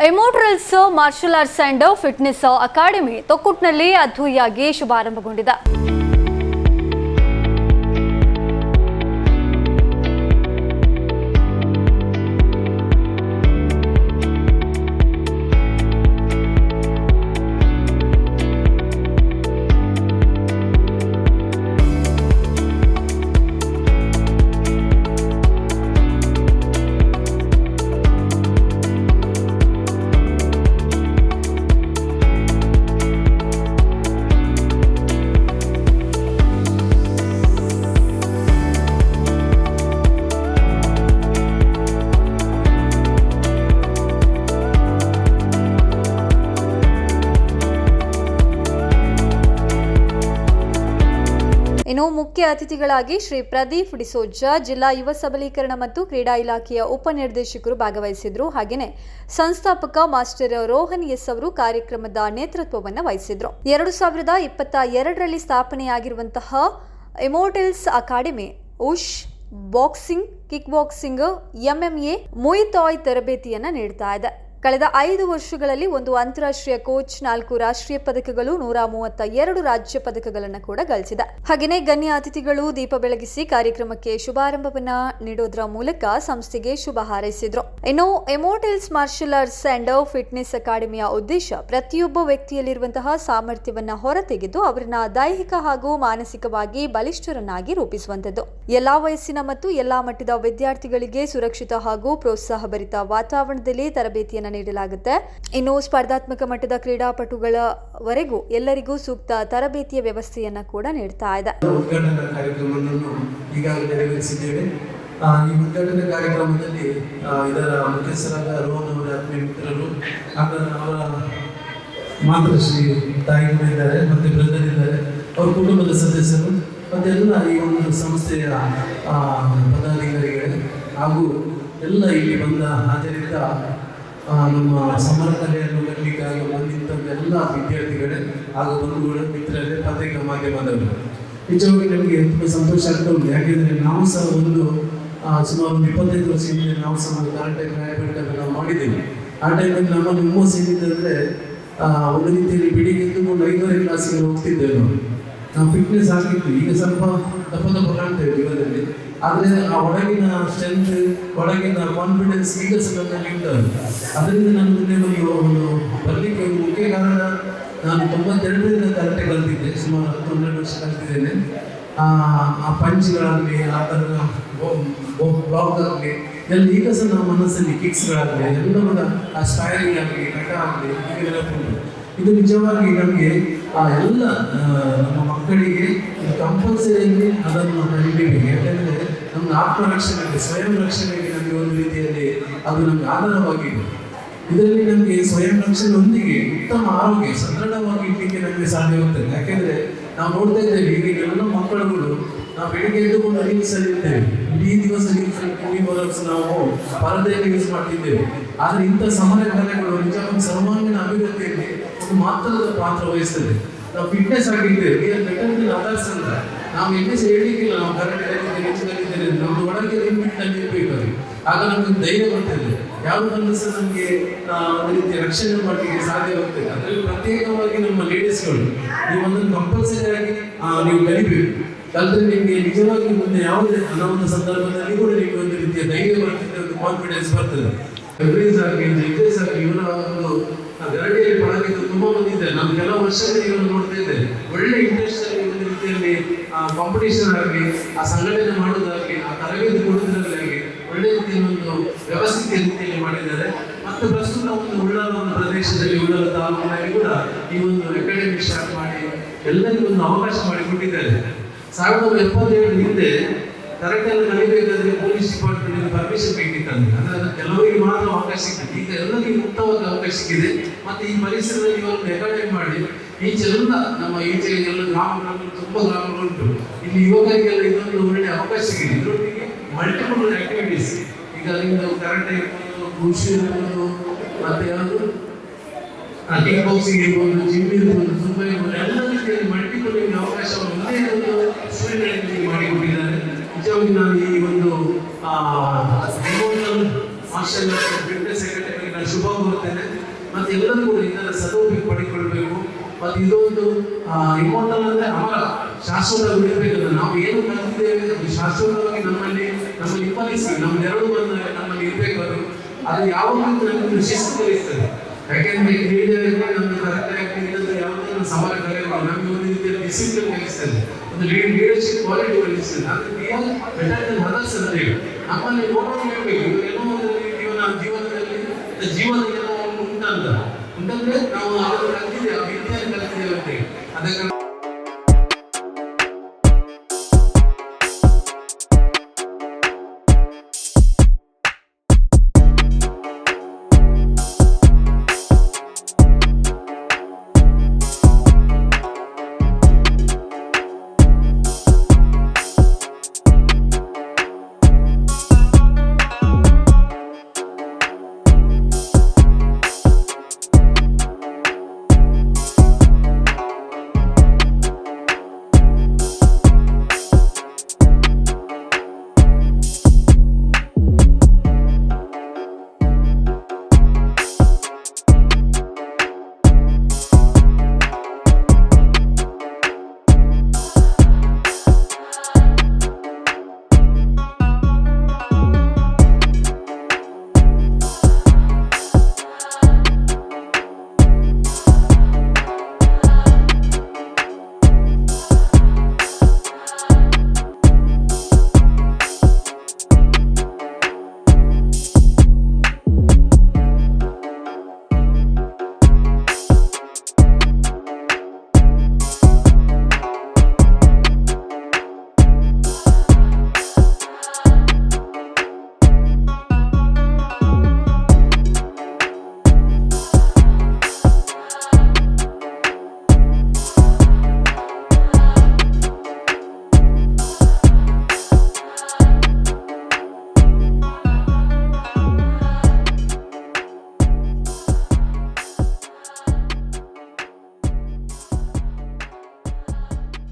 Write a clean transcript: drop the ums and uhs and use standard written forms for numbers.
ಎಮೋಟ್ರಲ್ಸ್ martial arts and fitness academy ತೊಕ್ಕುಟ್ನಲ್ಲಿ ಅದ್ದೂರಿಯಾಗಿ ಶುಭಾರಂಭಗೊಂಡಿದೆ. ಇನ್ನು ಮುಖ್ಯ ಅತಿಥಿಗಳಾಗಿ ಶ್ರೀ ಪ್ರದೀಪ್ ಡಿಸೋಜಾ, ಜಿಲ್ಲಾ ಯುವ ಸಬಲೀಕರಣ ಮತ್ತು ಕ್ರೀಡಾ ಇಲಾಖೆಯ ಉಪನಿರ್ದೇಶಕರು ಭಾಗವಹಿಸಿದ್ರು. ಹಾಗೆಯೇ ಸಂಸ್ಥಾಪಕ ಮಾಸ್ಟರ್ ರೋಹನ್ ಎಸ್ ಅವರು ಕಾರ್ಯಕ್ರಮದ ನೇತೃತ್ವವನ್ನು ವಹಿಸಿದ್ರು. 2022ರಲ್ಲಿ ಸ್ಥಾಪನೆಯಾಗಿರುವಂತಹ ಎಮೋಟಲ್ಸ್ ಅಕಾಡೆಮಿ ಉಶ್, boxing, kick boxing, MMA, Muay Thai ತರಬೇತಿಯನ್ನು ನೀಡ್ತಾ ಇದೆ. ಕಳೆದ 5 ವರ್ಷಗಳಲ್ಲಿ 1 ಅಂತಾರಾಷ್ಟ್ರೀಯ ಕೋಚ್, 4 ರಾಷ್ಟ್ರೀಯ ಪದಕಗಳು, 132 ರಾಜ್ಯ ಪದಕಗಳನ್ನು ಕೂಡ ಗಳಿಸಿದೆ. ಹಾಗೆಯೇ ಗಣ್ಯ ಅತಿಥಿಗಳು ದೀಪ ಬೆಳಗಿಸಿ ಕಾರ್ಯಕ್ರಮಕ್ಕೆ ಶುಭಾರಂಭವನ್ನ ನೀಡೋದ್ರ ಮೂಲಕ ಸಂಸ್ಥೆಗೆ ಶುಭ ಹಾರೈಸಿದ್ರು. ಇನ್ನು ಎಮೋಟಲ್ಸ್ ಮಾರ್ಷಲ್ ಆರ್ಟ್ಸ್ ಅಂಡ್ ಫಿಟ್ನೆಸ್ ಅಕಾಡೆಮಿಯ ಉದ್ದೇಶ ಪ್ರತಿಯೊಬ್ಬ ವ್ಯಕ್ತಿಯಲ್ಲಿರುವಂತಹ ಸಾಮರ್ಥ್ಯವನ್ನ ಹೊರತೆಗೆದು ಅವರನ್ನ ದೈಹಿಕ ಹಾಗೂ ಮಾನಸಿಕವಾಗಿ ಬಲಿಷ್ಠರನ್ನಾಗಿ ರೂಪಿಸುವಂತದ್ದು. ಎಲ್ಲಾ ವಯಸ್ಸಿನ ಮತ್ತು ಎಲ್ಲಾ ಮಟ್ಟದ ವಿದ್ಯಾರ್ಥಿಗಳಿಗೆ ಸುರಕ್ಷಿತ ಹಾಗೂ ಪ್ರೋತ್ಸಾಹ ಭರಿತ ವಾತಾವರಣದಲ್ಲಿ ತರಬೇತಿಯನ್ನು ನೀಡಲಾಗುತ್ತೆ. ಇನ್ನು ಸ್ಪರ್ಧಾತ್ಮಕ ಮಟ್ಟದ ಕ್ರೀಡಾಪಟುಗಳವರೆಗೂ ಎಲ್ಲರಿಗೂ ಸೂಕ್ತ ತರಬೇತಿಯ ವ್ಯವಸ್ಥೆಯನ್ನ ಕೂಡ ನೀಡ್ತಾ ಇದೆ. ಉದ್ಘಾಟನಾ ಕಾರ್ಯಕ್ರಮವನ್ನು ಈಗಾಗಲೇ ನೆರವೇರಿಸಿದ್ದೇವೆ. ಈ ಉದ್ಘಾಟನಾ ಕಾರ್ಯಕ್ರಮದಲ್ಲಿ ಇದರ ಮುಖ್ಯಸ್ಥರಾದ ರೋಹನ್ ಅವರ ಆತ್ಮೀಯ ಮಿತ್ರರು, ಅವರ ಮಾತೃಶ್ರೀ ತಾಯಿಗಳು ಇದ್ದಾರೆ, ಮತ್ತೆ ಬ್ರದರ್ ಇದ್ದಾರೆ, ಅವರ ಕುಟುಂಬದ ಸದಸ್ಯರು, ಮತ್ತೆಲ್ಲ ಈ ಒಂದು ಸಂಸ್ಥೆಯ ಪದಾಧಿಕಾರಿಗಳೇ ಹಾಗೂ ಎಲ್ಲ ಇಲ್ಲಿ ಬಂದ ಹಾಜರಿದ್ದ ನಮ್ಮ ಸಮರ ಕಲೆಯನ್ನು ಕಲಿಕೆಗಾಗಿ ಬಂದಿದ್ದ ಎಲ್ಲ ವಿದ್ಯಾರ್ಥಿಗಳೇ ಹಾಗೂ ಬಂಧುಗಳು, ಮಿತ್ರರೇ, ಪತ್ರಿಕಾ ಮಾಧ್ಯಮದವರು, ನಿಜವಾಗಿ ನಮಗೆ ತುಂಬ ಸಂತೋಷ ಆಗ್ತಾ ಉಂಟು. ಯಾಕೆಂದರೆ ನಾವು ಸಹ ಸುಮಾರು 25 ವರ್ಷ ಹಿಂದೆ ನಾವು ಸಹ ಕರಾಟೆ ಪ್ರಯತ್ನ ನಾವು ಮಾಡಿದ್ದೇವೆ. ಆ ಟೈಮಲ್ಲಿ ನಮ್ಮನ್ನು ಹುಮ್ಮಸ್ಸು ಏನಿದ್ದಂದರೆ ಒಂದು ರೀತಿಯಲ್ಲಿ ಬೆಳಿಗ್ಗೆ ಎದ್ದುಕೊಂಡು 5ನೇ ಕ್ಲಾಸಿಗೆ ಹೋಗ್ತಿದ್ದೇವೆ. ನಾವು ಫಿಟ್ನೆಸ್ ಆಗಿತ್ತು, ಈಗ ಸ್ವಲ್ಪ ದಪ್ಪ ಕಾಣ್ತೇವೆ ಜೀವನದಲ್ಲಿ, ಆದರೆ ಆ ಒಳಗಿನ ಸ್ಟ್ರೆಂತ್, ಒಳಗಿನ ಕಾನ್ಫಿಡೆನ್ಸ್ ಈಗ ಸಹ ನನ್ನಲ್ಲಿ ಉಂಟು. ಅದರಿಂದ ನಾನು ಮುಂದೆ ಒಂದು ಬರಲಿಕ್ಕೆ ಒಂದು ಮುಖ್ಯ ಕಾರಣ, ನಾನು 92ರಿಂದ ಕರಾಟೆ ಕಲ್ತಿದ್ದೆ, ಸುಮಾರು 12 ವರ್ಷ ಕಲ್ತಿದ್ದೇನೆ. ಆ ಪಂಚ್ಗಳಾಗಲಿ, ಆ ಥರದ ಬ್ಲಾಕ್ ಆಗಲಿ ಎಲ್ಲ ಈಗ ಸಹ ನಮ್ಮ ಮನಸ್ಸಲ್ಲಿ ಕಿಕ್ಸ್ಗಳಾಗಲಿ ಎಲ್ಲ ಕೂಡ ಆ ಸ್ಟೈಲಿಂಗ್ ಆಗಲಿ, ಕಟ ಆಗಲಿ ಹೀಗೆ ನೆನಪುಂಟು. ಇದು ನಿಜವಾಗಿ ನಮಗೆ ಎಲ್ಲ ನಮ್ಮ ಮಕ್ಕಳಿಗೆ ಕಂಪಲ್ಸರಿಯಾಗಿ ಅದನ್ನು ಕಲಿಬೇಕು. ಯಾಕೆಂದರೆ ನಮ್ಮ ಆತ್ಮರಕ್ಷಣೆಗೆ, ಸ್ವಯಂ ರಕ್ಷಣೆಗೆ ನಮಗೆ ಒಂದು ರೀತಿಯಲ್ಲಿ ಅದು ನಮಗೆ ಆಧಾರವಾಗಿದೆ. ಇದರಲ್ಲಿ ನಮಗೆ ಸ್ವಯಂ ರಕ್ಷಣೆಯೊಂದಿಗೆ ಉತ್ತಮ ಆರೋಗ್ಯ ಸದೃಢವಾಗಿ ಇಡಲಿಕ್ಕೆ ನಮಗೆ ಸಾಧ್ಯವಾಗ್ತದೆ. ಯಾಕೆಂದರೆ ನಾವು ನೋಡ್ತಾ ಇದ್ದೇವೆ ಈಗ ಎಲ್ಲ ಮಕ್ಕಳುಗಳು, ನಾವು ಬೆಳಿಗ್ಗೆ ಎದ್ದುಕೊಂಡು ರೀಲ್ಸಲ್ಲಿ ಇರ್ತೇವೆ, ಇಡೀ ದಿವಸ ರೀಲ್ಸ್ ನಾವು ಪರದೆಯಲ್ಲಿ ಯೂಸ್ ಮಾಡ್ತಿದ್ದೇವೆ. ಆದರೆ ಇಂಥ ಸಮರ ಕಲೆಗಳು ನಿಜವಾಗಿ ಸರ್ವಾಂಗೀಣ ಅಭಿವೃದ್ಧಿಯಲ್ಲಿ ಒಂದು ಮಹತ್ವದ ಪಾತ್ರ ವಹಿಸ್ತದೆ. ನಾವು ಫಿಟ್ನೆಸ್ ಆಗಿದ್ದೇವೆ, ಅದರ್ಸ್ ಅಂತ ನಾವು ಎಲ್ಲಿ ಸಹ ಹೇಳಿಕ್ಕಿಲ್ಲ. ನಾವು ಕರಾಟೆ ಕಲಿತಿದ್ದೇವೆ, ನಮ್ದು ಒಳಗೆ ಲಿಮಿಟ್ ಅಲ್ಲಿ ಇರಬೇಕು. ಅದು ಆಗ ನಮ್ಗೆ ಧೈರ್ಯ ಬರ್ತದೆ, ಯಾವುದನ್ನು ಸಹ ನಮಗೆ ಒಂದು ರೀತಿಯ ರಕ್ಷಣೆ ಮಾಡಲಿಕ್ಕೆ ಸಾಧ್ಯವಾಗ್ತದೆ. ಅದರಲ್ಲಿ ಪ್ರತ್ಯೇಕವಾಗಿ ನಮ್ಮ ಲೇಡೀಸ್ಗಳು ನೀವು ಅದನ್ನು ಕಂಪಲ್ಸರಿ ಆಗಿ ನೀವು ಕಲಿಬೇಕು. ಕಲಿತ್ರೆ ನಿಮಗೆ ನಿಜವಾಗಿ ಮುಂದೆ ಯಾವುದೇ ಅನಾಹುತ ಸಂದರ್ಭದಲ್ಲಿ ಕೂಡ ನಿಮಗೆ ಒಂದು ರೀತಿಯ ಧೈರ್ಯ ಬರ್ತದೆ, ಒಂದು ಕಾನ್ಫಿಡೆನ್ಸ್ ಬರ್ತದೆ. ಎವ್ರೀಸ್ ಆಗಲಿ, ಎಕ್ಸೈಸ್ ಆಗಲಿ, ಇವರ ಒಂದು ಗರಡಿಯಲ್ಲಿ ಪಳಗಿದ್ದು ತುಂಬ ಮಂದಿ ಇದ್ದಾರೆ. ನಾನು ಕೆಲವು ವರ್ಷದಲ್ಲಿ ಇವರನ್ನು ನೋಡ್ತಾ ಇದ್ದೇನೆ. ಒಳ್ಳೆ ಇಂಟ್ರೆಸ್ಟ್ ಅಲ್ಲಿ ಒಂದು ರೀತಿಯಲ್ಲಿ ಕಾಂಪಿಟೇಷನ್ ಆಗಲಿ, ಆ ಸಂಘಟನೆ ಮಾಡೋದಾಗಲಿ, ಆ ತರಬೇತಿ ಕೊಡೋದ್ರಲ್ಲಿ ಒಳ್ಳೆ ರೀತಿಯ ಒಂದು ವ್ಯವಸ್ಥಿತ ರೀತಿಯಲ್ಲಿ ಮಾಡಿದ್ದಾರೆ. ಮತ್ತು ಪ್ರಸ್ತುತ ಒಂದು ಉಳ್ಳಾಲ ಒಂದು ಪ್ರದೇಶದಲ್ಲಿ, ಉಳ್ಳಾಲ ತಾಲೂಕಿನಲ್ಲಿ ಕೂಡ ಈ ಒಂದು ಅಕಾಡೆಮಿ ಸ್ಟಾರ್ಟ್ ಮಾಡಿ ಎಲ್ಲರಿಗೂ ಒಂದು ಅವಕಾಶ ಮಾಡಿಕೊಟ್ಟಿದ್ದಾರೆ. 1977 ಹಿಂದೆ ಕರೆಕ್ಟ್ ಎಲ್ಲ ಕಲಿಬೇಕಾದ್ರೆ ಪೊಲೀಸ್ ಡಿಪಾರ್ಟ್ಮೆಂಟ್ ಪರ್ಮಿಷನ್ ಬೇಕಿತ್ತಂತೆ. ಅಂದರೆ ಅದು ಕೆಲವರಿಗೆ ಮಾತ್ರ ಅವಕಾಶ ಸಿಕ್ಕಿದೆ. ಈಗ ಎಲ್ಲರಿಗೂ ಮುಕ್ತವಾಗಿ ಅವಕಾಶ ಸಿಕ್ಕಿದೆ. ಮತ್ತು ಈ ಪರಿಸರದಲ್ಲಿ ಇವರನ್ನು ಅಕಾಡೆಮಿ ಮಾಡಿ ಈಚೆಲ್ಲ ನಮ್ಮ ಈಚೆ ಎಲ್ಲ ಗ್ರಾಮಗಳು, ತುಂಬ ಗ್ರಾಮಗಳುಂಟು, ಇಲ್ಲಿ ಯುವಕರಿಗೆಲ್ಲ ಇದೊಂದು ಒಳ್ಳೆ ಅವಕಾಶ ಸಿಕ್ಕಿದೆ. ಇದರೊಟ್ಟಿಗೆ ಮಲ್ಟಿಪಲ್ ಆಕ್ಟಿವಿಟೀಸ್, ಈಗ ನಿಮ್ಮದು ಕರಾಟೆ ಇರ್ಬೋದು, ಕೃಷಿ ಇರ್ಬೋದು, ಮತ್ತು ಯಾವುದು ಕಿಕ್ ಬಾಕ್ಸಿಂಗ್ ಇರ್ಬೋದು, ಜಿಮ್ ಇರ್ಬೋದು, ಜುಂಬಾ ಇರ್ಬೋದು, ಎಲ್ಲ ರೀತಿಯಲ್ಲಿ ಮಲ್ಟಿಪಲ್ ಅವಕಾಶವನ್ನು ಒಂದೇ ಒಂದು ಸ್ಟೂಡೆಂಟ್ಗಳಿಗೆ ಮಾಡಿಕೊಟ್ಟಿದ್ದಾರೆ. ನಿಜವಾಗಿ ನಾನು ಈ ಒಂದು ಮಾರ್ಷಲ್ ಆರ್ಟ್ಸ್ ಫಿಟ್ನೆಸ್ ಅಕಾಡೆಮಿ ನಾನು ಶುಭ ಕೋರ್ತೇನೆ. ಮತ್ತು ಎಲ್ಲರೂ ಕೂಡ ಇದನ್ನು ಸದುಪಯೋಗ ಪಡಿಕೊಳ್ಬೇಕು. ಮತ್ತು ಇದೊಂದು ಇಮೋಟಲ್ ಅಂದರೆ ಅಮರ, ಶಾಶ್ವತವಾಗಿ ಇರಬೇಕಂದ್ರೆ ನಾವು ಏನು ಕಲಿತಿದ್ದೇವೆ ಅದು ಶಾಶ್ವತವಾಗಿ ನಮ್ಮಲ್ಲಿ ಹಿಂಬಾಲಿಸಿ ನಮ್ಮ ನೆರಳು ಬಂದ ನಮ್ಮಲ್ಲಿ ಇರಬೇಕು. ಅದು ಯಾವಾಗಲೂ ನಮ್ಮನ್ನು ಶಿಸ್ತು ಕಲಿಸ್ತದೆ. ಯಾಕೆಂದ್ರೆ ಕ್ರೀಡೆಯಲ್ಲಿ ನಮ್ಮನ್ನು ಕರೆಕ್ಟಾಗಿ ಇಲ್ಲದ್ರೆ ಯಾವುದೋ ಸವಾಲು ಕಲಿಯಬಹುದು. ನಮಗೆ ಒಂದು ರೀತಿಯ ಡಿಸಿಪ್ಲಿನ್ ಕಲಿಸ್ತದೆ, ಒಂದು ಲೀಡರ್ಶಿಪ್ ಕ್ವಾಲಿಟಿ ಕಲಿಸ್ತದೆ. ಅದು ಬೆಟರ್ ಅದರ್ಸ್ ಅಂತ ಹೇಳಿ ನಮ್ಮಲ್ಲಿ ನೋಡೋದು ಇರಬೇಕು. ಏನೋ ಒಂದು ಜೀವನದಲ್ಲಿ ಏನೋ ಉಂಟಂದ್ರೆ ನಾವು ಅದನ್ನು ಕಲಿತಿದ್ದೇವೆ, ಆ ವಿದ್ಯೆಯನ್ನು ಕಲಿತಿದ್ದೇವೆ ಅಂತ ಹೇಳಿ ಅದಕ್ಕೆ